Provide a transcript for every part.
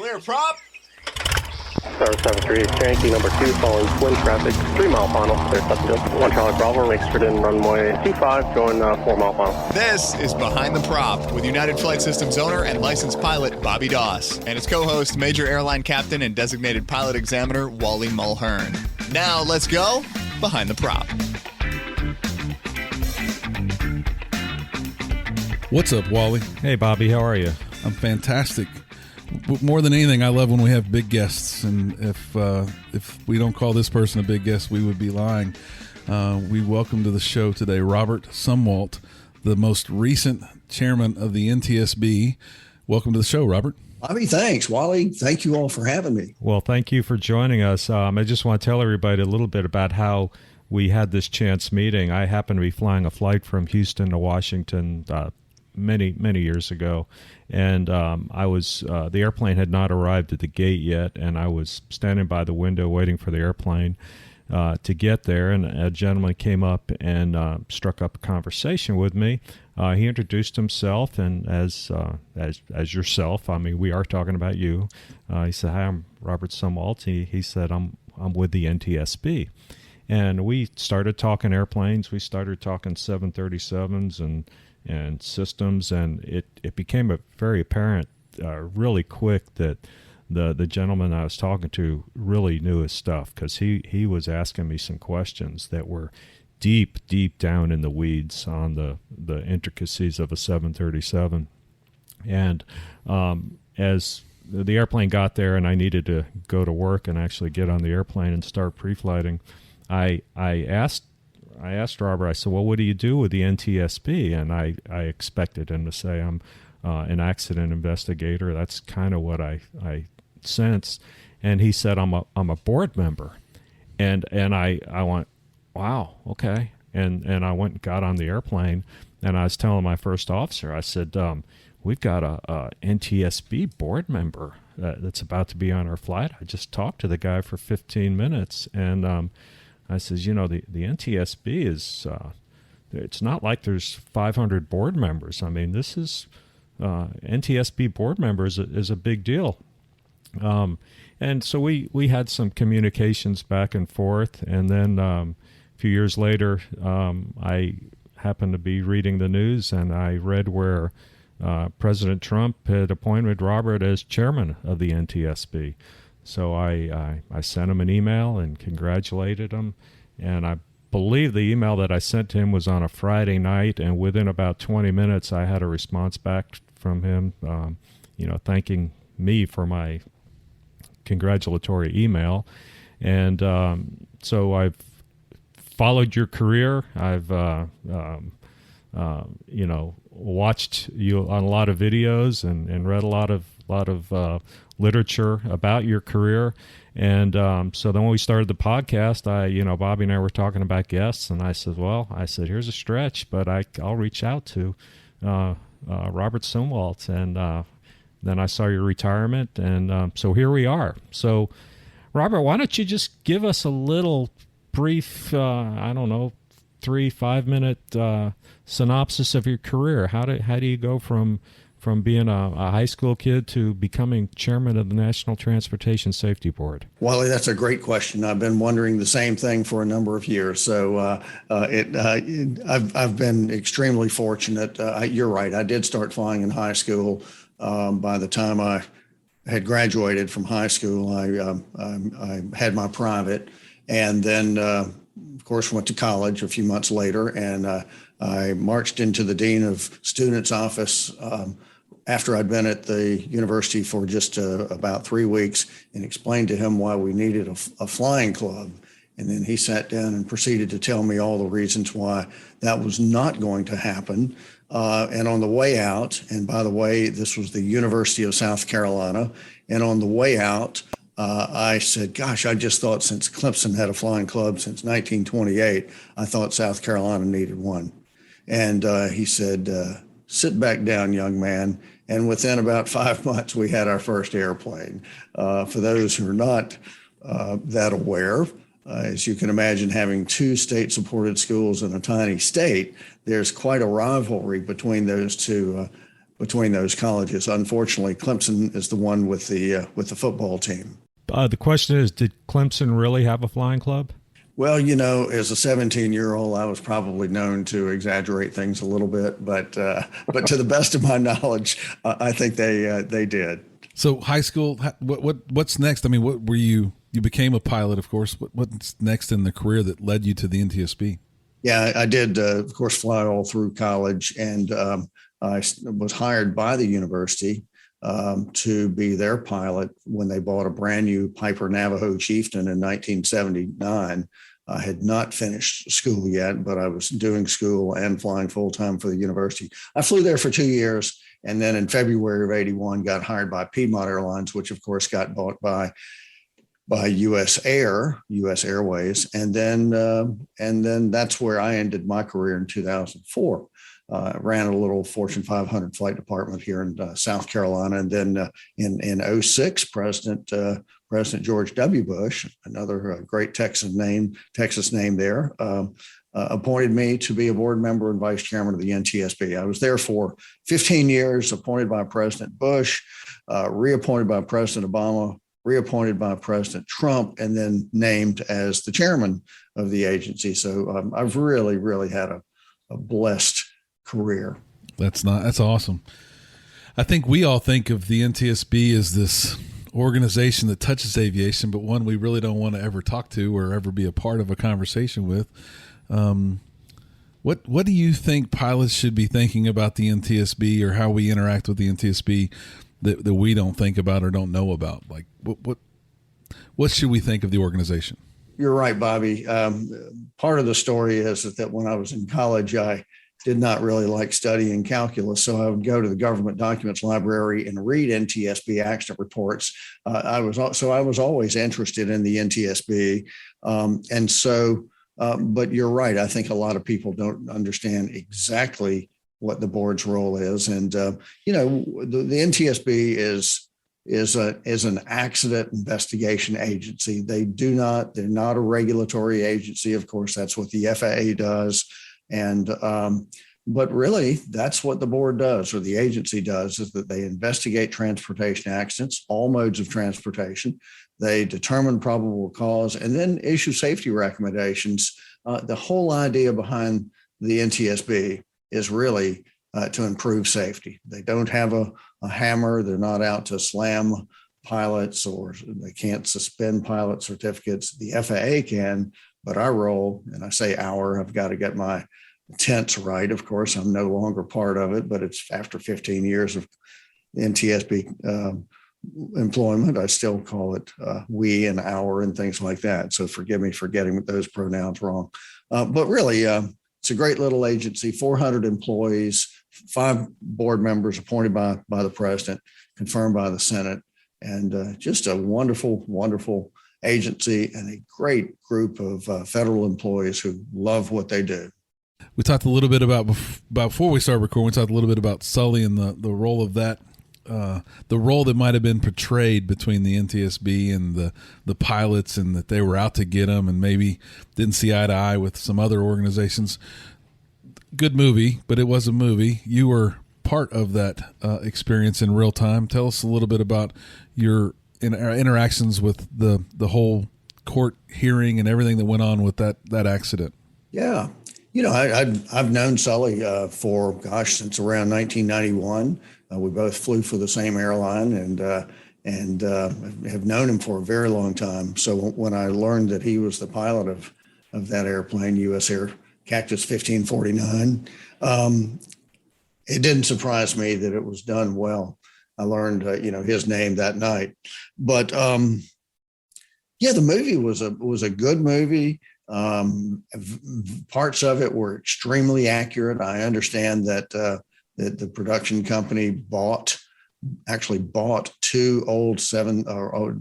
Clear prop. Star 73, Yankee number 2, following twin traffic, 3 mile final, clear Sutton. 1 Charlie Bravo, exit in runway 25, going 4 mile final. This is Behind the Prop with United Flight Systems owner and licensed pilot Bobby Doss and his co-host, Major Airline Captain and designated pilot examiner Wally Mulhern. Now let's go Behind the Prop. What's up, Wally? Hey, Bobby, how are you? I'm fantastic. More than anything, I love when we have big guests, and if we don't call this person a big guest, we would be lying. We welcome to the show today Robert Sumwalt, the most recent chairman of the NTSB. Welcome to the show, Robert. Bobby, thanks. Wally, thank you all for having me. Well, thank you for joining us. I just want to tell everybody a little bit about how we had this chance meeting. I happened to be flying a flight from Houston to Washington many years ago, and I was the airplane had not arrived at the gate yet, and I was standing by the window waiting for the airplane to get there, and a gentleman came up and struck up a conversation with me. He introduced himself, and as yourself, I mean, we are talking about you. He said, "Hi, I'm Robert Sumwalt." He said, "I'm with the NTSB," and we started talking airplanes. We started talking 737s and systems, and it became very apparent really quick that the gentleman I was talking to really knew his stuff, because he was asking me some questions that were deep down in the weeds on the intricacies of a 737. And as the airplane got there and I needed to go to work and actually get on the airplane and start pre-flighting, I asked Robert, I said, "Well, what do you do with the NTSB?" And I expected him to say, "I'm an accident investigator." That's kind of what I sensed. And he said, I'm a board member." And I went, "Wow, okay." And I went and got on the airplane, and I was telling my first officer, I said, "We've got a NTSB board member that's about to be on our flight. I just talked to the guy for 15 minutes, and I says, the NTSB is, it's not like there's 500 board members. I mean, this is, NTSB board members is a big deal." And so we had some communications back and forth. And then a few years later, I happened to be reading the news, and I read where President Trump had appointed Robert as chairman of the NTSB. So I sent him an email and congratulated him, and I believe the email that I sent to him was on a Friday night, and within about 20 minutes I had a response back from him, thanking me for my congratulatory email. And so I've followed your career. I've watched you on a lot of videos and read a lot of literature about your career. And so then when we started the podcast, Bobby and I were talking about guests, and I said, here's a stretch, but I'll reach out to Robert Sumwalt. And then I saw your retirement, and so here we are. So, Robert, why don't you just give us a little brief, 3-5 minute synopsis of your career? How do you go from being a high school kid to becoming chairman of the National Transportation Safety Board? Wally, that's a great question. I've been wondering the same thing for a number of years. So I've been extremely fortunate. You're right. I did start flying in high school. By the time I had graduated from high school, I had my private, and then, of course, went to college a few months later, and I marched into the Dean of Students' office after I'd been at the university for just about 3 weeks, and explained to him why we needed a flying club. And then he sat down and proceeded to tell me all the reasons why that was not going to happen. And on the way out, and by the way, this was the University of South Carolina, and on the way out, I said, "Gosh, I just thought since Clemson had a flying club since 1928, I thought South Carolina needed one." And he said, "Sit back down, young man." And within about 5 months, we had our first airplane. For those who are not that aware, as you can imagine, having 2 state-supported schools in a tiny state, there's quite a rivalry between those two between those colleges. Unfortunately, Clemson is the one with the football team. The question is, did Clemson really have a flying club? Well, as a 17-year-old, I was probably known to exaggerate things a little bit, but to the best of my knowledge, I think they did. So high school, what's next? I mean, what were you became a pilot, of course. What's next in the career that led you to the NTSB? Yeah, I did, of course, fly all through college, and I was hired by the university to be their pilot when they bought a brand new Piper Navajo Chieftain in 1979. I had not finished school yet, but I was doing school and flying full-time for the university. I flew there for 2 years, and then in February of 81 got hired by Piedmont Airlines, which of course got bought by US Airways. And then that's where I ended my career in 2004. Ran a little Fortune 500 flight department here in South Carolina. And then in 06, President George W. Bush, another great Texas name there, appointed me to be a board member and vice chairman of the NTSB. I was there for 15 years, appointed by President Bush, reappointed by President Obama, reappointed by President Trump, and then named as the chairman of the agency. So I've really, really had a blessed career. That's awesome. I think we all think of the NTSB as this organization that touches aviation, but one we really don't want to ever talk to or ever be a part of a conversation with. What do you think pilots should be thinking about the NTSB, or how we interact with the NTSB that we don't think about or don't know about? Like what should we think of the organization? You're right, Bobby. Part of the story is that when I was in college, I did not really like studying calculus. So I would go to the government documents library and read NTSB accident reports. I was always interested in the NTSB. But you're right. I think a lot of people don't understand exactly what the board's role is. And, the NTSB is an accident investigation agency. They're not a regulatory agency. Of course, that's what the FAA does. And, but really that's what the board does, or the agency does, is that they investigate transportation accidents, all modes of transportation. They determine probable cause and then issue safety recommendations. The whole idea behind the NTSB is really to improve safety. They don't have a hammer. They're not out to slam pilots, or they can't suspend pilot certificates. The FAA can, but our role, and I say I've got to get my tense right. Of course, I'm no longer part of it, but it's after 15 years of NTSB employment, I still call it we and our and things like that. So forgive me for getting those pronouns wrong. But really, it's a great little agency, 400 employees, 5 board members appointed by the president, confirmed by the Senate, and just a wonderful, wonderful agency and a great group of federal employees who love what they do. We talked a little bit about before we started recording. We talked a little bit about Sully and the role of that, the role that might have been portrayed between the NTSB and the pilots, and that they were out to get them and maybe didn't see eye to eye with some other organizations. Good movie, but it was a movie. You were part of that experience in real time. Tell us a little bit about your interactions with the whole court hearing and everything that went on with that accident. Yeah. I've known Sully since around 1991. We both flew for the same airline and have known him for a very long time. So when I learned that he was the pilot of that airplane, US Air Cactus 1549, it didn't surprise me that it was done well. I learned, his name that night. But the movie was a good movie. Parts of it were extremely accurate. I understand that the production company bought 2 old Airbus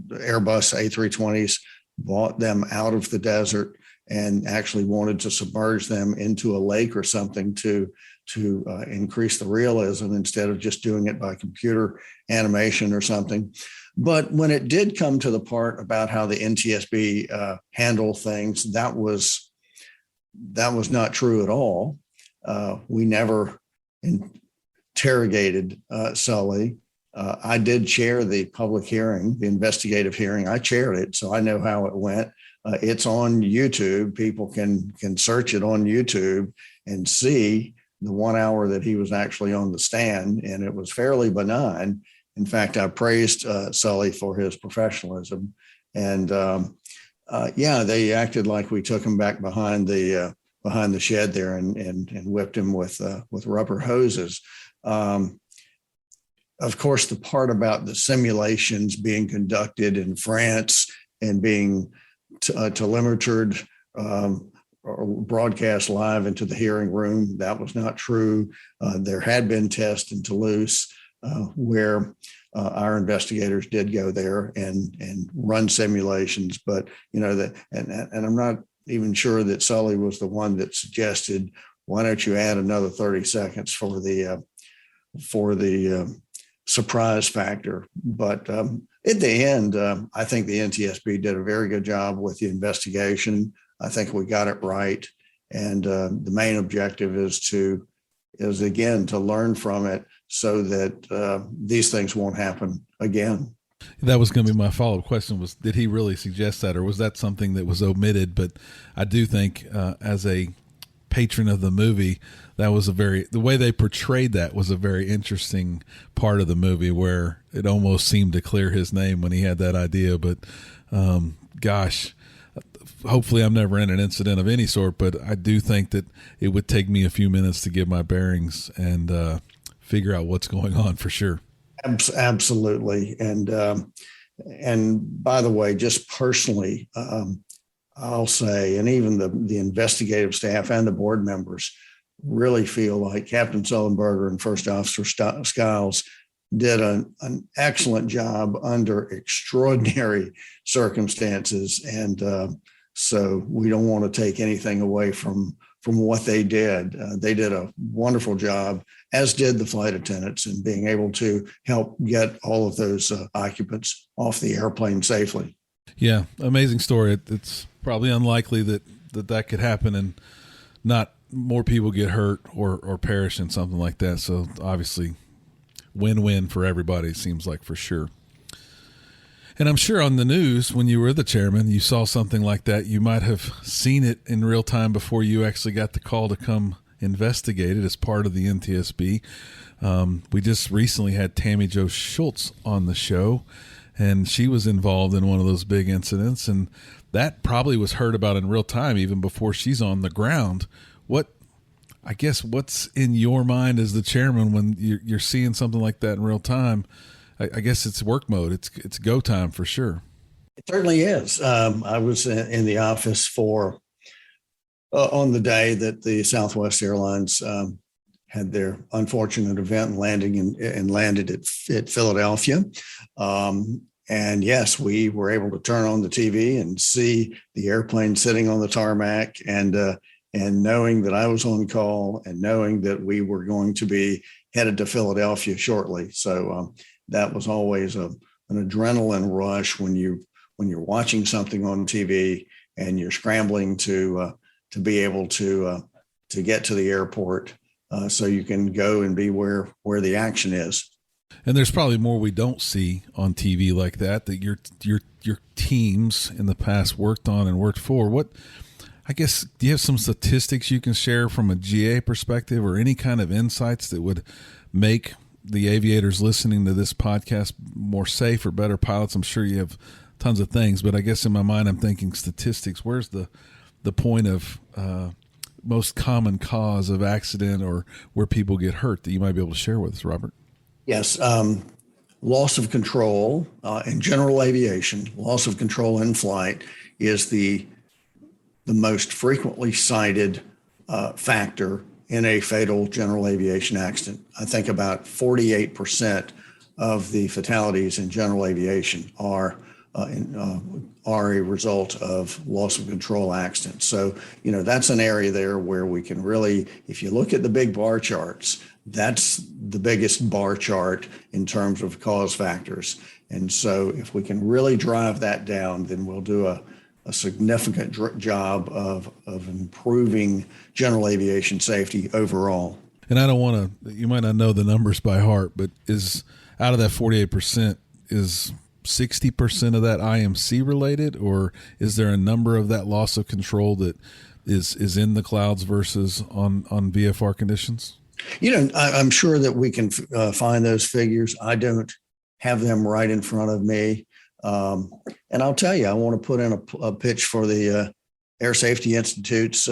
A320s, bought them out of the desert, and actually wanted to submerge them into a lake or something to increase the realism instead of just doing it by computer animation or something. But when it did come to the part about how the NTSB handle things, that was not true at all. We never interrogated Sully. I did chair the public hearing, the investigative hearing. I chaired it, so I know how it went. It's on YouTube. People can search it on YouTube and see the 1 hour that he was actually on the stand, and it was fairly benign. In fact, I praised Sully for his professionalism, and they acted like we took him back behind the shed there and whipped him with rubber hoses. Of course, the part about the simulations being conducted in France and being telemetered or broadcast live into the hearing room, that was not true. There had been tests in Toulouse where our investigators did go there and run simulations, but and I'm not even sure that Sully was the one that suggested, why don't you add another 30 seconds for the surprise factor. But at the end, I think the NTSB did a very good job with the investigation. I think we got it right. And the main objective is again, to learn from it so that these things won't happen again. That was going to be my follow-up question, was did he really suggest that, or was that something that was omitted? But I do think as a patron of the movie, that was the way they portrayed that was a very interesting part of the movie, where it almost seemed to clear his name when he had that idea. But gosh, hopefully I'm never in an incident of any sort, but I do think that it would take me a few minutes to get my bearings and figure out what's going on for sure. Absolutely. And by the way, just personally, I'll say, and even the investigative staff and the board members really feel like Captain Sullenberger and First Officer Skiles did an excellent job under extraordinary circumstances. And so we don't want to take anything away from what they did. They did a wonderful job, as did the flight attendants, in being able to help get all of those occupants off the airplane safely. Yeah, amazing story. It's probably unlikely that could happen and not more people get hurt or perish in something like that. So obviously win-win for everybody, it seems like, for sure. And I'm sure on the news, when you were the chairman, you saw something like that. You might have seen it in real time before you actually got the call to come investigate it as part of the NTSB. We just recently had Tammy Jo Schultz on the show, and she was involved in one of those big incidents, and that probably was heard about in real time even before she's on the ground. What's in your mind as the chairman when you're seeing something like that in real time? I guess it's work mode. It's go time for sure. It certainly is. I was in the office on the day that the Southwest Airlines had their unfortunate event and landed at Philadelphia. And yes, we were able to turn on the TV and see the airplane sitting on the tarmac, and knowing that I was on call and knowing that we were going to be headed to Philadelphia shortly. So that was always an adrenaline rush when you're watching something on TV and you're scrambling to be able to get to the airport so you can go and be where the action is. And there's probably more we don't see on TV like that your teams in the past worked on and worked for. Do you have some statistics you can share from a GA perspective, or any kind of insights that would make the aviators listening to this podcast more safe or better pilots? I'm sure you have tons of things, but I guess in my mind, I'm thinking statistics. Where's the point of most common cause of accident or where people get hurt that you might be able to share with us, Robert? Yes. Loss of control in general aviation, loss of control in flight is the most frequently cited factor in a fatal general aviation accident. I think about 48% of the fatalities in general aviation are a result of loss of control accidents. So, that's an area there where we can really, if you look at the big bar charts, that's the biggest bar chart in terms of cause factors. And so if we can really drive that down, then we'll do a job of improving general aviation safety overall. And I don't want to, you might not know the numbers by heart, but is out of that 48%, is 60% of that IMC related, or is there a number of that loss of control that is in the clouds versus on VFR conditions? I'm sure that we can find those figures. I don't have them right in front of me. And I'll tell you, I want to put in a pitch for the Air Safety Institute's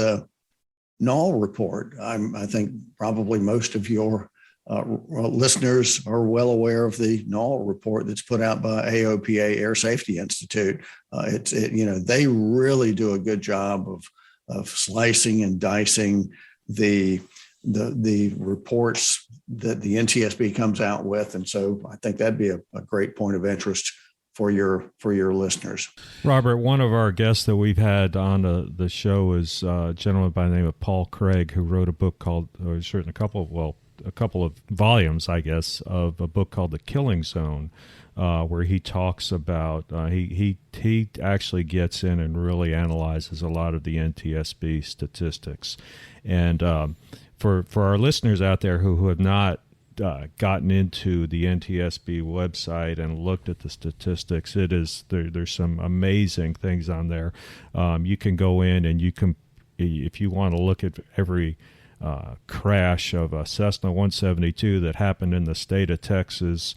null report. I think probably most of your listeners are well aware of the null report that's put out by AOPA Air Safety Institute. They really do a good job of slicing and dicing the reports that the NTSB comes out with. And so I think that'd be a great point of interest for your listeners. Robert, one of our guests that we've had on the show is a gentleman by the name of Paul Craig, who wrote a book called, a couple of volumes, I guess, of a book called The Killing Zone, where he talks about, he actually gets in and really analyzes a lot of the NTSB statistics. And for our listeners out there who have not gotten into the NTSB website and looked at the statistics, there's some amazing things on there. You can go in and you can, if you want to look at every crash of a Cessna 172 that happened in the state of Texas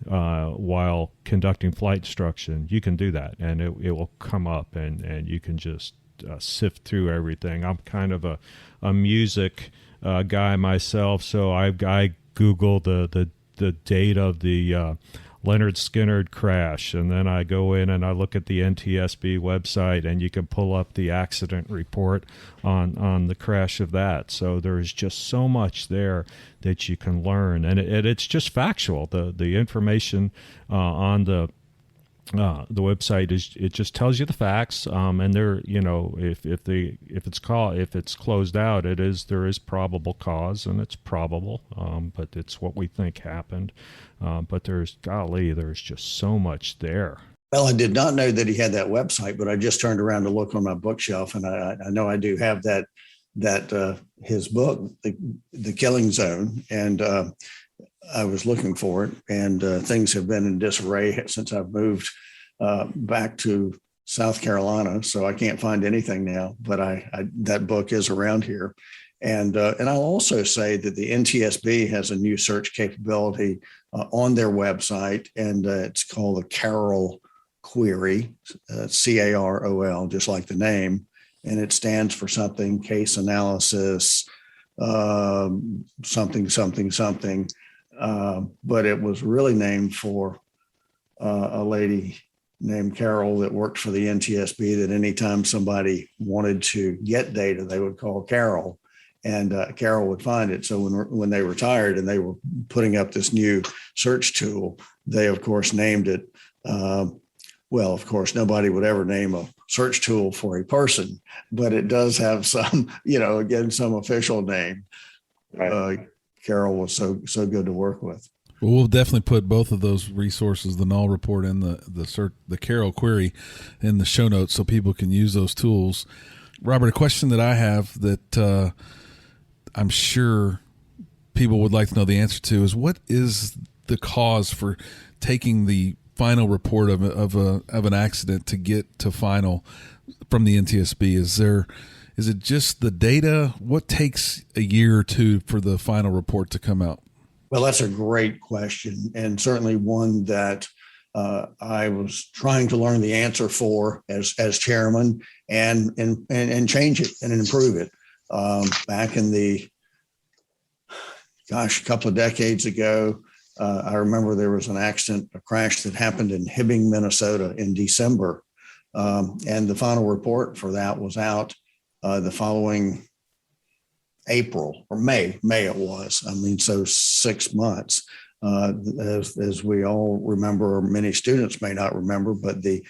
while conducting flight instruction, you can do that, and it will come up, and you can just sift through everything. I'm kind of a music guy myself, so I Google the date of the Leonard Skinner crash, and then I go in and I look at the NTSB website, and you can pull up the accident report on the crash of that. So there's just so much there that you can learn, and it's just factual. The information on the website it just tells you the facts, and there, if it's closed out, there is probable cause, and it's probable, but it's what we think happened. But there's just so much there. Well, I did not know that he had that website, but I just turned around to look on my bookshelf, and I know I do have that his book, The Killing Zone, and I was looking for it, and things have been in disarray since I've moved back to South Carolina, so I can't find anything now. But that book is around here, and I'll also say that the NTSB has a new search capability on their website, and it's called the Carol Query, CAROL, just like the name, and it stands for something, case analysis, something. But it was really named for a lady named Carol that worked for the NTSB, that anytime somebody wanted to get data, they would call Carol, and Carol would find it. So when they retired and they were putting up this new search tool, they, of course, named it. Well, of course, nobody would ever name a search tool for a person, but it does have some, some official name. Right. Carol was so good to work with. Well, we'll definitely put both of those resources, the null report and the Carol query, in the show notes so people can use those tools. Robert, a question that I have that I'm sure people would like to know the answer to is, what is the cause for taking the final report of an accident to get to final from the NTSB? Is it just the data? What takes a year or two for the final report to come out? Well, that's a great question, and certainly one that I was trying to learn the answer for as chairman, and change it and improve it. Back in a couple of decades ago, I remember there was a crash that happened in Hibbing, Minnesota in December, and the final report for that was out the following April or May it was. So 6 months. As we all remember, or many students may not remember, but the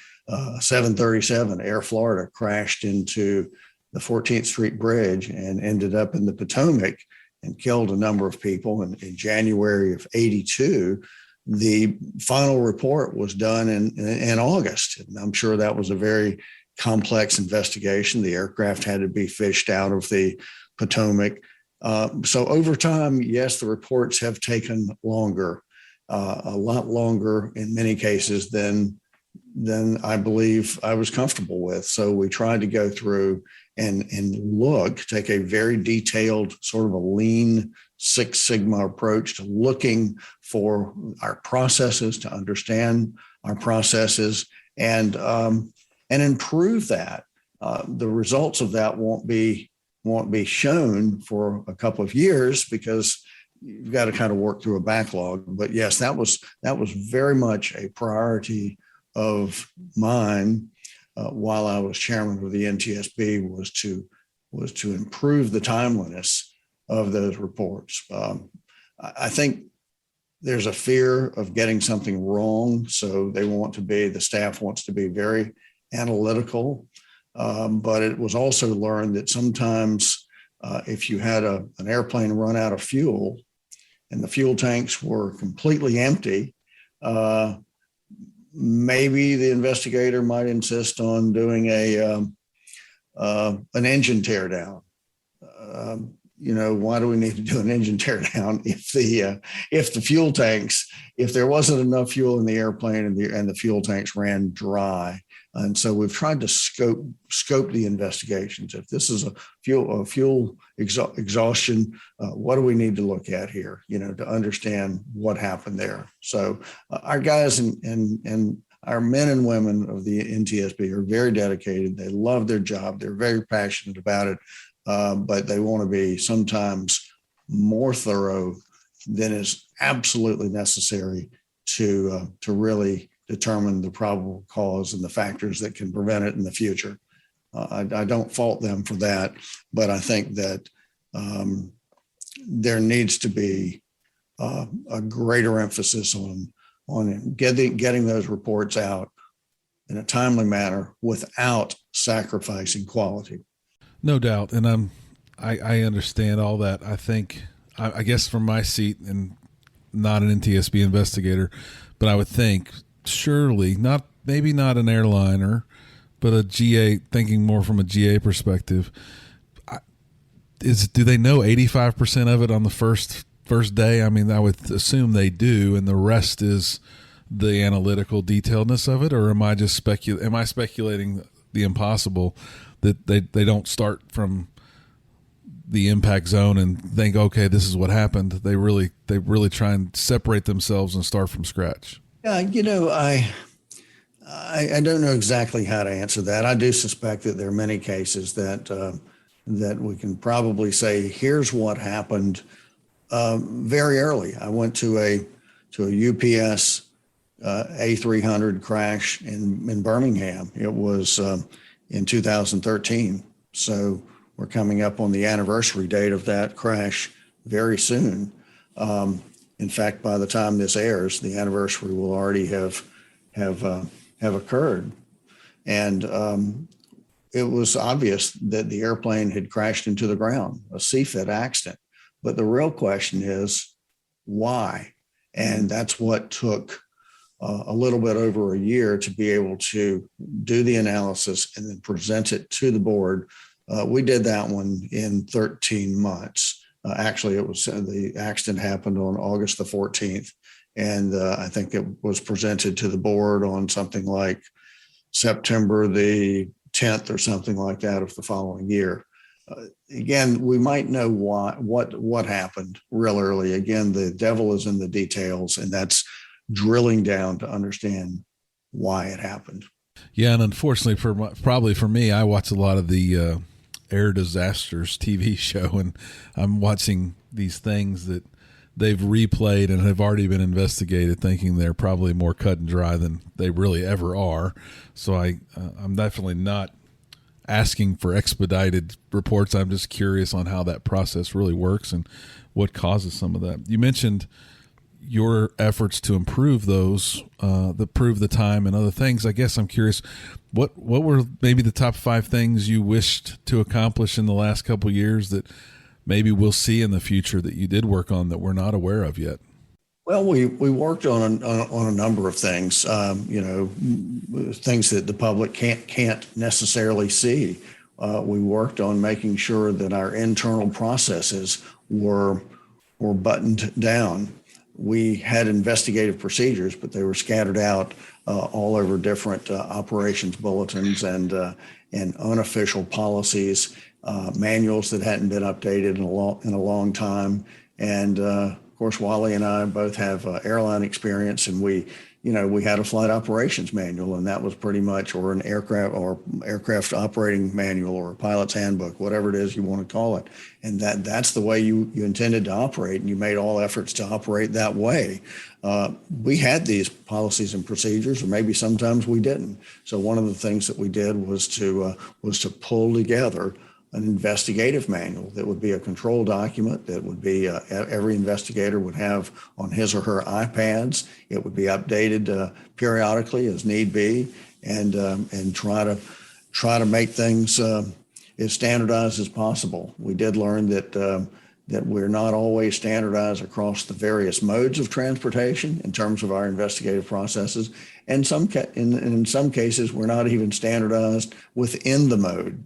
737 Air Florida crashed into the 14th Street Bridge and ended up in the Potomac and killed a number of people. And in January of '82, the final report was done in August. And I'm sure that was a very complex investigation. The aircraft had to be fished out of the Potomac So over time, yes, the reports have taken longer, a lot longer in many cases than I believe I was comfortable with. So we tried to go through and take a very detailed, sort of a lean Six Sigma approach to looking for our processes, to understand our processes, and improve that. The results of that won't be shown for a couple of years because you've got to kind of work through a backlog. But yes, that was very much a priority of mine while I was chairman of the NTSB, was to improve the timeliness of those reports. I think there's a fear of getting something wrong, so the staff wants to be very analytical. But it was also learned that sometimes if you had an airplane run out of fuel and the fuel tanks were completely empty, maybe the investigator might insist on doing an engine teardown. Why do we need to do an engine teardown if the fuel tanks, if there wasn't enough fuel in the airplane and the fuel tanks ran dry? And so we've tried to scope the investigations. If this is a fuel exhaustion, what do we need to look at here? To understand what happened there. So our guys and our men and women of the NTSB are very dedicated. They love their job. They're very passionate about it, but they want to be sometimes more thorough than is absolutely necessary to really determine the probable cause and the factors that can prevent it in the future. I don't fault them for that, but I think that there needs to be a greater emphasis on getting those reports out in a timely manner without sacrificing quality. No doubt, and I understand all that. I think I guess from my seat, and not an NTSB investigator, but I would think, surely maybe not an airliner, but a GA, thinking more from a GA perspective, do they know 85% of it on the first day? I mean, I would assume they do, and the rest is the analytical detailedness of it. Or am I just speculating the impossible, that they don't start from the impact zone and think, okay, this is what happened? They really try and separate themselves and start from scratch. I don't know exactly how to answer that. I do suspect that there are many cases that we can probably say, here's what happened very early. I went to a UPS A300 crash in Birmingham. It was in 2013. So we're coming up on the anniversary date of that crash very soon. In fact, by the time this airs, the anniversary will already have occurred, and it was obvious that the airplane had crashed into the ground, a CFIT accident. But the real question is why, and that's what took a little bit over a year to be able to do the analysis and then present it to the board. We did that one in 13 months. Actually, it was the accident happened on August the 14th, and I think it was presented to the board on something like September the 10th or something like that of the following year. Again, we might know what happened real early. Again, the devil is in the details, and that's drilling down to understand why it happened. Yeah, and unfortunately, probably for me, I watch a lot of the Air Disasters TV show, and I'm watching these things that they've replayed and have already been investigated, thinking they're probably more cut and dry than they really ever are. So I'm definitely not asking for expedited reports. I'm just curious on how that process really works and what causes some of that. You mentioned your efforts to improve those, prove the time and other things. I guess I'm curious, what were maybe the top 5 things you wished to accomplish in the last couple of years that maybe we'll see in the future that you did work on that we're not aware of yet? Well, we worked on a number of things, things that the public can't necessarily see. we worked on making sure that our internal processes were buttoned down. We had investigative procedures, but they were scattered out all over different operations bulletins and unofficial policies, manuals that hadn't been updated in a long time. And of course, Wally and I both have airline experience, and we had a flight operations manual, and that was pretty much, or an aircraft operating manual, or a pilot's handbook, whatever it is you want to call it. And that's the way you intended to operate, and you made all efforts to operate that way. We had these policies and procedures, or maybe sometimes we didn't. So one of the things that we did was to pull together an investigative manual that would be a control document that would be every investigator would have on his or her iPads. It would be updated periodically as need be, and try to make things as standardized as possible. We did learn that we're not always standardized across the various modes of transportation in terms of our investigative processes. And in some cases, we're not even standardized within the mode.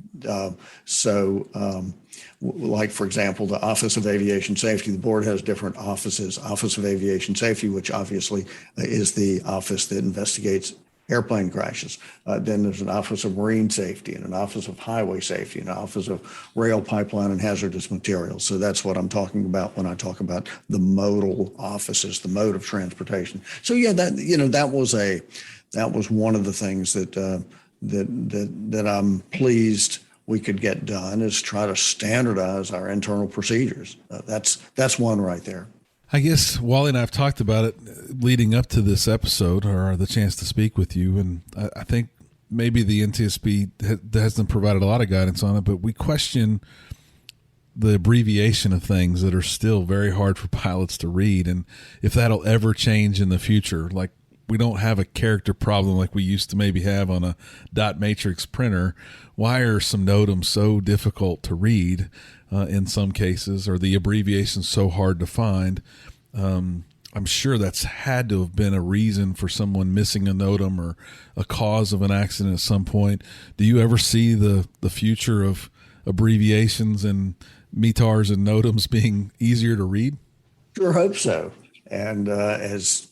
Like, for example, the Office of Aviation Safety, the board has different offices. Office of Aviation Safety, which obviously is the office that investigates airplane crashes. Then there's an Office of Marine Safety, and an Office of Highway Safety, and an Office of Rail, Pipeline, and Hazardous Materials. So that's what I'm talking about when I talk about the modal offices, the mode of transportation. So yeah, that was one of the things that I'm pleased we could get done, is try to standardize our internal procedures. That's one right there. I guess Wally and I have talked about it leading up to this episode, or the chance to speak with you, and I think maybe the NTSB hasn't provided a lot of guidance on it, but we question the abbreviation of things that are still very hard for pilots to read, and if that'll ever change in the future. Like, we don't have a character problem like we used to maybe have on a dot matrix printer. Why are some NOTAMs so difficult to read in some cases, or the abbreviations so hard to find? I'm sure that's had to have been a reason for someone missing a NOTAM, or a cause of an accident at some point. Do you ever see the future of abbreviations and METARs and NOTAMs being easier to read? Sure hope so. And as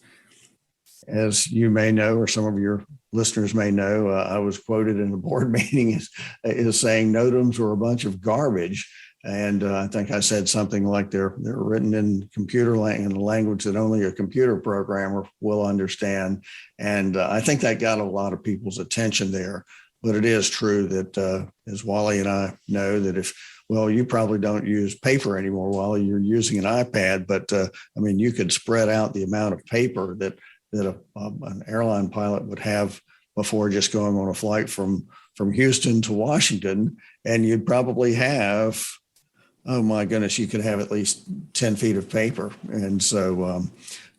you may know, or some of your listeners may know, I was quoted in a board meeting as saying NOTAMs were a bunch of garbage. And I think I said something like they're written in in a language that only a computer programmer will understand. And I think that got a lot of people's attention there. But it is true that, as Wally and I know, that you probably don't use paper anymore, Wally, you're using an iPad. But you could spread out the amount of paper that an airline pilot would have before just going on a flight from Houston to Washington, and you'd probably have, oh my goodness, you could have at least 10 feet of paper. And so,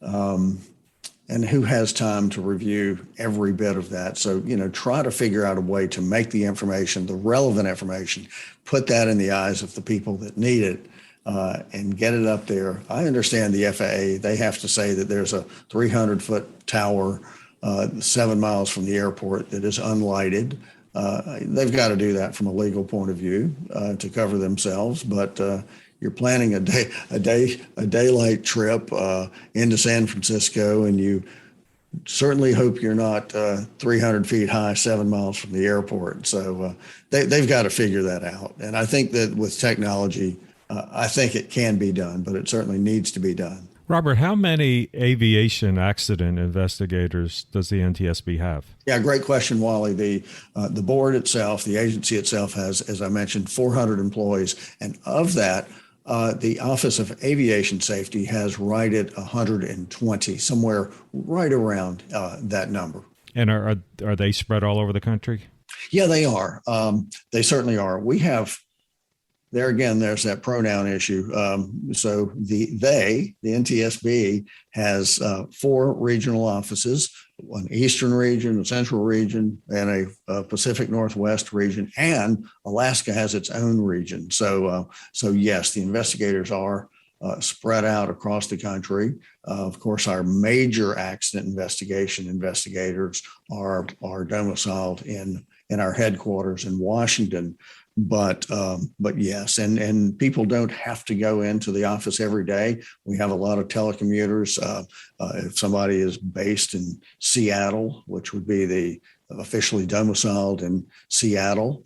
and who has time to review every bit of that? So, try to figure out a way to make the information, the relevant information, put that in the eyes of the people that need it, and get it up there. I understand the FAA, they have to say that there's a 300-foot tower 7 miles from the airport that is unlighted. They've got to do that from a legal point of view to cover themselves. But you're planning a daylight trip into San Francisco, and you certainly hope you're not 300 feet high, 7 miles from the airport. So they've got to figure that out. And I think that with technology, I think it can be done, but it certainly needs to be done. Robert, how many aviation accident investigators does the NTSB have? Yeah, great question, Wally. The board itself, the agency itself has, as I mentioned, 400 employees. And of that, the Office of Aviation Safety has right at 120, somewhere right around that number. And are they spread all over the country? Yeah, they are. They certainly are. We have, there again, there's that pronoun issue. So the NTSB has 4 regional offices, an Eastern region, a Central region, and a Pacific Northwest region, and Alaska has its own region. So yes, the investigators are spread out across the country. Of course, our major accident investigators are domiciled in our headquarters in Washington. But yes, and people don't have to go into the office every day. We have a lot of telecommuters. If somebody is based in Seattle, which would be the officially domiciled in Seattle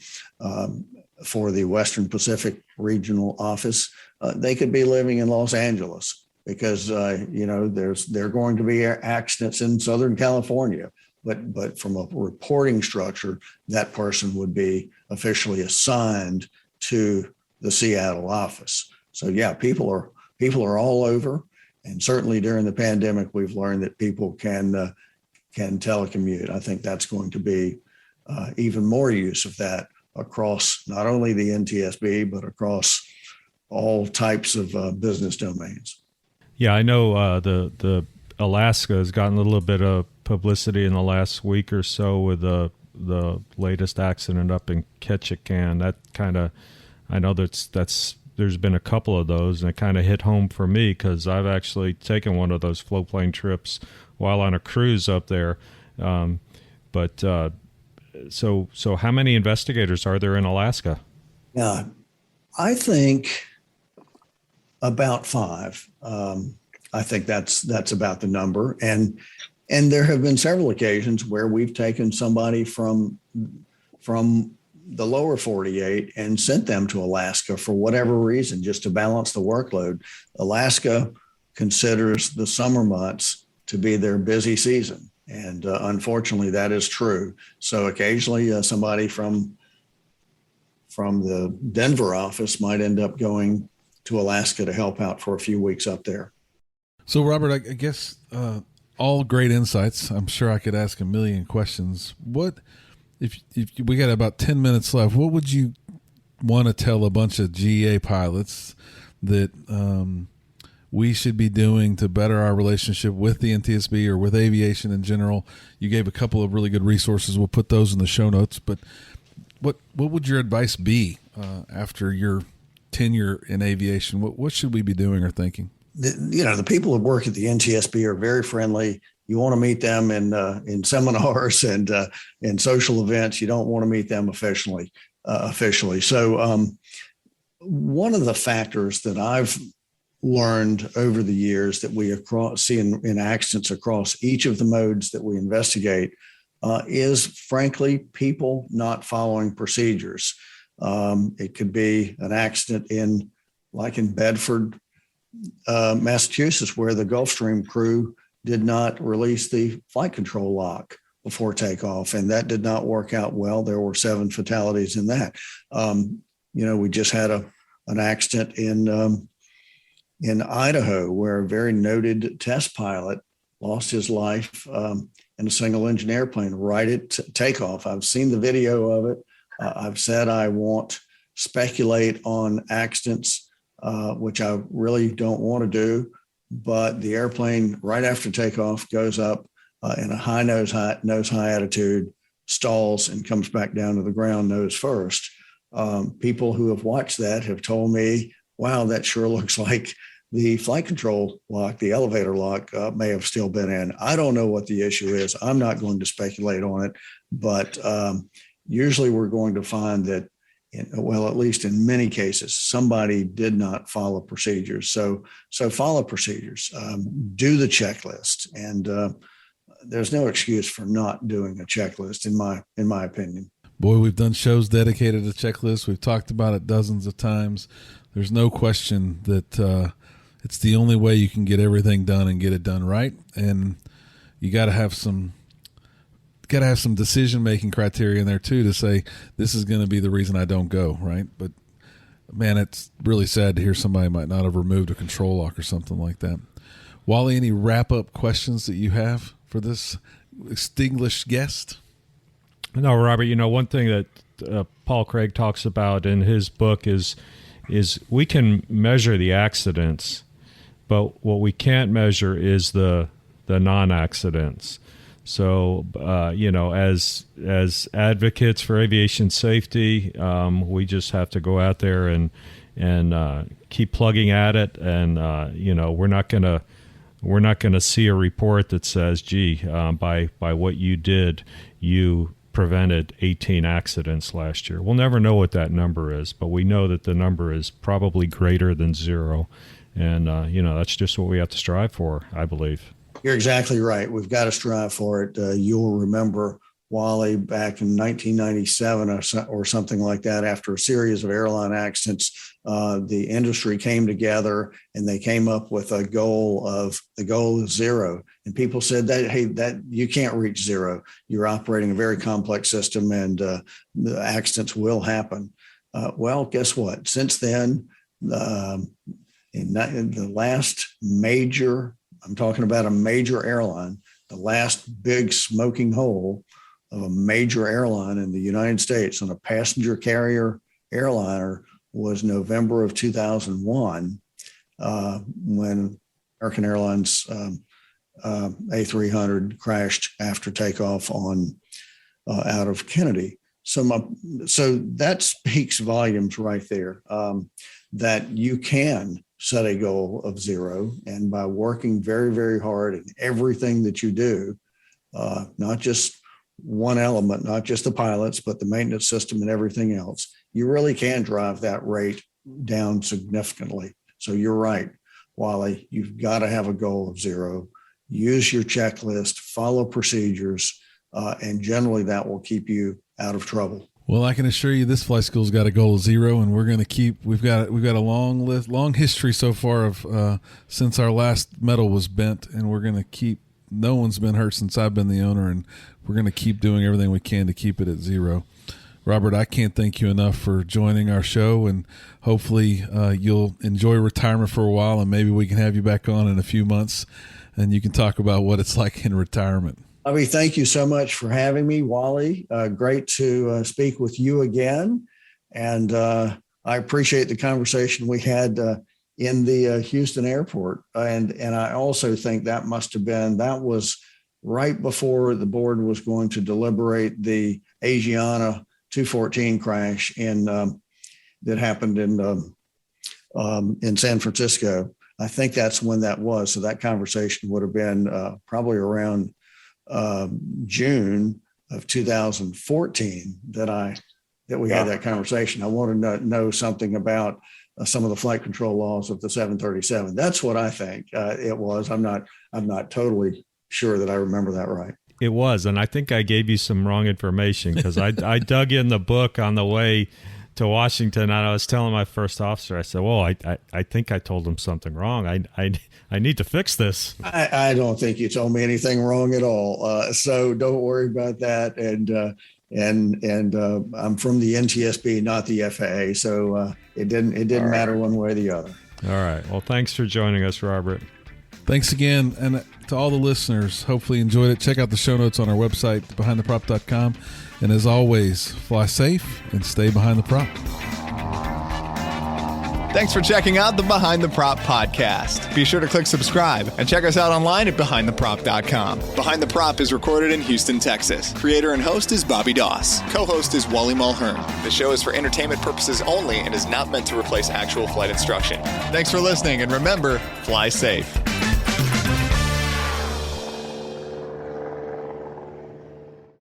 for the Western Pacific Regional Office, they could be living in Los Angeles because there are going to be accidents in Southern California. But from a reporting structure, that person would be officially assigned to the Seattle office. So yeah, people are all over, and certainly during the pandemic, we've learned that people can telecommute. I think that's going to be even more use of that across not only the NTSB but across all types of business domains. Yeah, I know the Alaska has gotten a little bit of publicity in the last week or so with the latest accident up in Ketchikan. That kind of, I know that's there's been a couple of those, and it kind of hit home for me because I've actually taken one of those floatplane trips while on a cruise up there. So how many investigators are there in Alaska? Yeah, I think about 5. I think that's about the number. And there have been several occasions where we've taken somebody from the lower 48 and sent them to Alaska for whatever reason, just to balance the workload. Alaska considers the summer months to be their busy season. And unfortunately, that is true. So occasionally somebody from the Denver office might end up going to Alaska to help out for a few weeks up there. So, Robert, I guess all great insights. I'm sure I could ask a million questions. What, if we got about 10 minutes left, what would you want to tell a bunch of GA pilots that we should be doing to better our relationship with the NTSB or with aviation in general? You gave a couple of really good resources. We'll put those in the show notes. But what would your advice be after your tenure in aviation? What should we be doing or thinking? The people who work at the NTSB are very friendly. You want to meet them in seminars and in social events. You don't want to meet them officially. So one of the factors that I've learned over the years that we see in accidents across each of the modes that we investigate is, frankly, people not following procedures. It could be an accident like in Bedford, Massachusetts, where the Gulfstream crew did not release the flight control lock before takeoff, and that did not work out well. There were 7 fatalities in that. We just had an accident in Idaho where a very noted test pilot lost his life in a single engine airplane right at takeoff. I've seen the video of it. I've said I won't speculate on accidents, which I really don't want to do, but the airplane right after takeoff goes up in a high nose high attitude, stalls, and comes back down to the ground nose first. People who have watched that have told me, wow, that sure looks like the flight control lock, the elevator lock, may have still been in. I don't know what the issue is. I'm not going to speculate on it, but usually we're going to find that, at least in many cases, somebody did not follow procedures. So follow procedures, do the checklist, and there's no excuse for not doing a checklist, in my opinion. Boy, we've done shows dedicated to checklists. We've talked about it dozens of times. There's no question that it's the only way you can get everything done and get it done right. And you got to have some decision-making criteria in there too, to say this is going to be the reason I don't go, right? But man, it's really sad to hear somebody might not have removed a control lock or something like that. Wally, any wrap-up questions that you have for this distinguished guest? No, Robert, one thing that Paul Craig talks about in his book is we can measure the accidents, but what we can't measure is the non-accidents. So, as advocates for aviation safety, we just have to go out there and keep plugging at it. And we're not gonna see a report that says, "Gee, by what you did, you prevented 18 accidents last year." We'll never know what that number is, but we know that the number is probably greater than zero. And, that's just what we have to strive for, I believe. You're exactly right. We've got to strive for it. You'll remember, Wally, back in 1997 or something like that, after a series of airline accidents, the industry came together and they came up with the goal of zero. And people said that you can't reach zero. You're operating a very complex system, and the accidents will happen. Well, guess what? Since then, in the last major, I'm talking about a major airline, the last big smoking hole of a major airline in the United States on a passenger carrier airliner was November of 2001, when American Airlines A300 crashed after takeoff out of Kennedy. So that speaks volumes right there, that you can set a goal of zero, and by working very, very hard in everything that you do, not just one element, not just the pilots, but the maintenance system and everything else, you really can drive that rate down significantly. So you're right, Wally, you've got to have a goal of zero. Use your checklist, follow procedures, and generally that will keep you out of trouble. Well, I can assure you this flight school's got a goal of zero, and we're going to we've got a long history so far of since our last medal was bent, and we're going to keep, no one's been hurt since I've been the owner, and we're going to keep doing everything we can to keep it at zero. Robert, I can't thank you enough for joining our show, and hopefully you'll enjoy retirement for a while, and maybe we can have you back on in a few months, and you can talk about what it's like in retirement. Bobby, thank you so much for having me, Wally. Great to speak with you again. And I appreciate the conversation we had in the Houston airport. And I also think that was right before the board was going to deliberate the Asiana 214 crash that happened in San Francisco. I think that's when that was. So that conversation would have been probably around June of 2014 that we had that conversation. I wanted to know something about some of the flight control laws of the 737. That's what I think it was. I'm not totally sure that I remember that right. It was, and I think I gave you some wrong information because I dug in the book on the way to Washington, and I was telling my first officer, I said, well, I think I told him something wrong. I need to fix this. I don't think you told me anything wrong at all. So don't worry about that. And I'm from the NTSB, not the FAA. So it didn't matter one way or the other. All right. Well, thanks for joining us, Robert. Thanks again. And to all the listeners, hopefully you enjoyed it. Check out the show notes on our website, behindtheprop.com. And as always, fly safe and stay behind the prop. Thanks for checking out the Behind the Prop podcast. Be sure to click subscribe and check us out online at behindtheprop.com. Behind the Prop is recorded in Houston, Texas. Creator and host is Bobby Doss. Co-host is Wally Mulhern. The show is for entertainment purposes only and is not meant to replace actual flight instruction. Thanks for listening, and remember, fly safe.